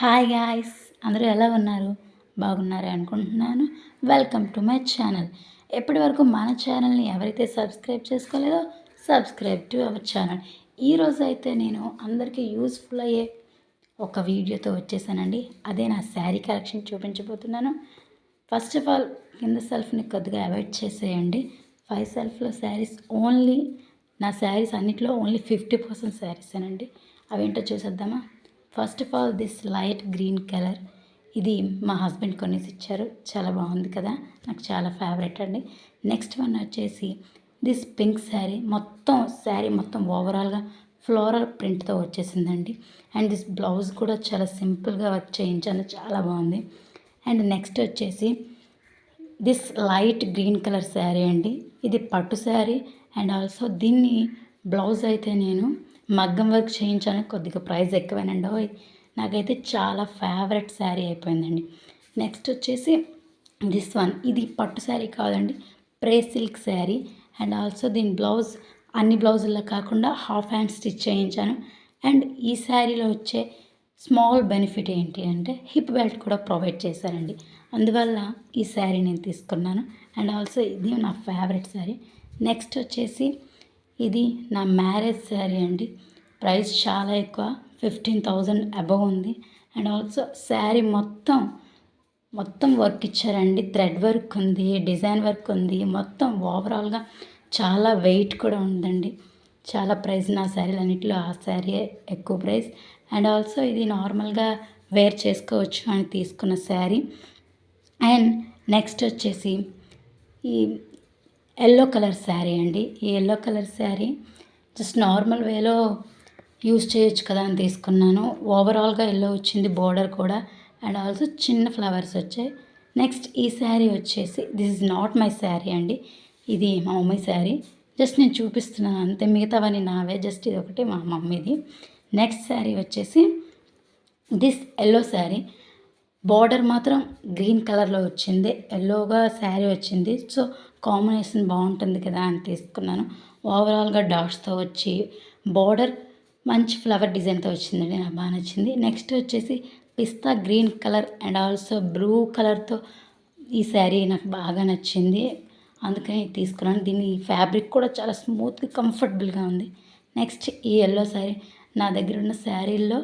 Hi guys, అందరూ ఎలా ఉన్నారు? బాగున్నారే అనుకుంటున్నాను. Welcome to my channel. ఎప్పటి వరకు మన ఛానల్ని ఎవరైతే సబ్స్క్రైబ్ చేసుకోలేదో సబ్స్క్రైబ్ టు అవర్ ఛానల్. ఈరోజు అయితే నేను అందరికీ యూస్ఫుల్ అయ్యే ఒక వీడియోతో వచ్చేసానండి. అదే నా శారీ కలెక్షన్ చూపించబోతున్నాను. ఫస్ట్ ఆఫ్ ఆల్ కింద సెల్ఫ్ని కొద్దిగా అవాయిడ్ చేసేయండి. 5 సెల్ఫ్లో శారీస్ ఓన్లీ నా శారీస్ అన్నిట్లో ఓన్లీ 50% శారీసేనండి. అవేంటో చూసేద్దామా? First of all this light green colour, ఇది మా హస్బెండ్ కొనేసి ఇచ్చారు. చాలా బాగుంది కదా, నాకు చాలా ఫేవరెట్ అండి. నెక్స్ట్ వన్ వచ్చేసి దిస్ పింక్ శారీ మొత్తం ఓవరాల్గా ఫ్లోరల్ ప్రింట్తో వచ్చేసిందండి. అండ్ దిస్ బ్లౌజ్ కూడా చాలా సింపుల్గా వర్క్ చేయించాను, చాలా బాగుంది. అండ్ నెక్స్ట్ వచ్చేసి this light green colour sari అండి. ఇది పట్టు శారీ అండ్ ఆల్సో దీన్ని బ్లౌజ్ అయితే నేను మగ్గం వర్క్ చేయించాను. కొద్దిగా ప్రైస్ ఎక్కువేనండి. నాకైతే చాలా ఫేవరెట్ శారీ అయిపోయిందండి. నెక్స్ట్ వచ్చేసి దిస్ వన్, ఇది పట్టు శారీ కాదండి, ప్రే సిల్క్ శారీ. అండ్ ఆల్సో దీని బ్లౌజ్ అన్ని బ్లౌజుల్లో కాకుండా హాఫ్ హ్యాండ్ స్టిచ్ చేయించాను. అండ్ ఈ శారీలో వచ్చే స్మాల్ బెనిఫిట్ ఏంటి అంటే హిప్ బెల్ట్ కూడా ప్రొవైడ్ చేశారండి. అందువల్ల ఈ శారీ నేను తీసుకున్నాను. అండ్ ఆల్సో ఇది నా ఫేవరెట్ శారీ. నెక్స్ట్ వచ్చేసి ఇది నా మ్యారేజ్ శారీ అండి. ప్రైస్ చాలా ఎక్కువ, 15,000 అబవ్ ఉంది. అండ్ ఆల్సో శారీ మొత్తం వర్క్ ఇచ్చారండి. థ్రెడ్ వర్క్ ఉంది, డిజైన్ వర్క్ ఉంది, మొత్తం ఓవరాల్గా చాలా వెయిట్ కూడా ఉందండి. చాలా ప్రైస్ నా శారీలన్నింటిలో ఆ శారీ ఎక్కువ ప్రైస్. అండ్ ఆల్సో ఇది నార్మల్గా వేర్ చేసుకోవచ్చు అని తీసుకున్న శారీ. అండ్ నెక్స్ట్ వచ్చేసి ఈ ఎల్లో కలర్ శారీ అండి. ఈ yellow colour sari just normal వేలో యూస్ చేయొచ్చు కదా అని తీసుకున్నాను. ఓవరాల్గా ఎల్లో వచ్చింది, బోర్డర్ కూడా. అండ్ ఆల్సో చిన్న ఫ్లవర్స్ వచ్చాయి. నెక్స్ట్ ఈ శారీ వచ్చేసి this is not my sari అండి. ఇది మా మమ్మీ శారీ. జస్ట్ నేను చూపిస్తున్నాను అంతే, మిగతావన్నీ నావే. జస్ట్ ఇది ఒకటి మా మమ్మీది. నెక్స్ట్ శారీ వచ్చేసి దిస్ ఎల్లో శారీ. బార్డర్ మాత్రం గ్రీన్ కలర్లో వచ్చింది, ఎల్లోగా శారీ వచ్చింది. సో కాంబినేషన్ బాగుంటుంది కదా అని తీసుకున్నాను. ఓవరాల్గా డాట్స్తో వచ్చి బార్డర్ మంచి ఫ్లవర్ డిజైన్తో వచ్చిందండి, నాకు బాగా నచ్చింది. నెక్స్ట్ వచ్చేసి pista green colour and also blue కలర్తో ఈ శారీ నాకు బాగా నచ్చింది, అందుకని తీసుకున్నాను. దీని ఫ్యాబ్రిక్ కూడా చాలా స్మూత్గా కంఫర్టబుల్గా ఉంది. నెక్స్ట్ ఈ ఎల్లో శారీ. నా దగ్గర ఉన్న శారీల్లో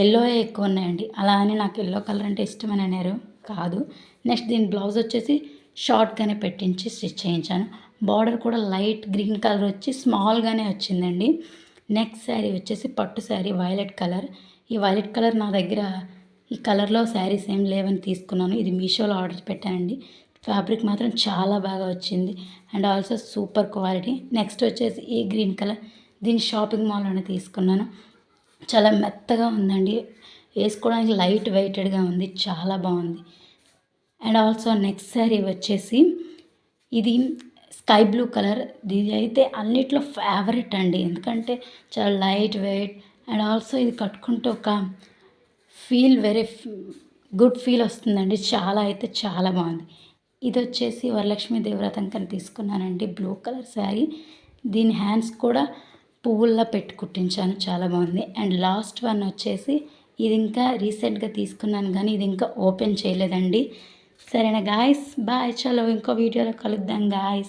ఎల్లోయే ఎక్కువ ఉన్నాయండి. అలా అని నాకు ఎల్లో కలర్ అంటే ఇష్టమని అన్నారు కాదు. నెక్స్ట్ దీని బ్లౌజ్ వచ్చేసి షార్ట్గానే పెట్టించి స్టిచ్ చేయించాను. బార్డర్ కూడా లైట్ గ్రీన్ కలర్ వచ్చి స్మాల్గానే వచ్చిందండి. నెక్స్ట్ శారీ వచ్చేసి పట్టు శారీ, వైలెట్ కలర్. ఈ వైలెట్ కలర్ నా దగ్గర ఈ కలర్లో శారీస్ ఏం లేవని తీసుకున్నాను. ఇది మీషోలో ఆర్డర్ పెట్టానండి. ఫ్యాబ్రిక్ మాత్రం చాలా బాగా వచ్చింది and also super quality. Next వచ్చేసి ఈ గ్రీన్ కలర్, దీన్ని షాపింగ్ మాల్లోనే తీసుకున్నాను. చాలా మెత్తగా ఉందండి, వేసుకోవడానికి లైట్ వెయిటెడ్గా ఉంది, చాలా బాగుంది. అండ్ ఆల్సో నెక్స్ట్ శారీ వచ్చేసి ఇది స్కై బ్లూ కలర్. ఇది అయితే అన్నిట్లో ఫేవరెట్ అండి, ఎందుకంటే చాలా లైట్ వెయిట్ అండ్ ఆల్సో ఇది కట్టుకుంటే ఒక వెరీ గుడ్ ఫీల్ వస్తుందండి. చాలా బాగుంది. ఇది వచ్చేసి వరలక్ష్మి దేవవ్రతం కని తీసుకున్నానండి, బ్లూ కలర్ శారీ. దీని హ్యాండ్స్ కూడా పువ్వుల్లో పెట్టి కుట్టించాను, చాలా బాగుంది. అండ్ లాస్ట్ వన్ వచ్చేసి ఇది ఇంకా రీసెంట్గా తీసుకున్నాను కానీ ఇది ఇంకా ఓపెన్ చేయలేదండి. సరేనా గాయస్, బాయ్. చలో ఇంకో వీడియోలో కలుద్దాం గాయస్.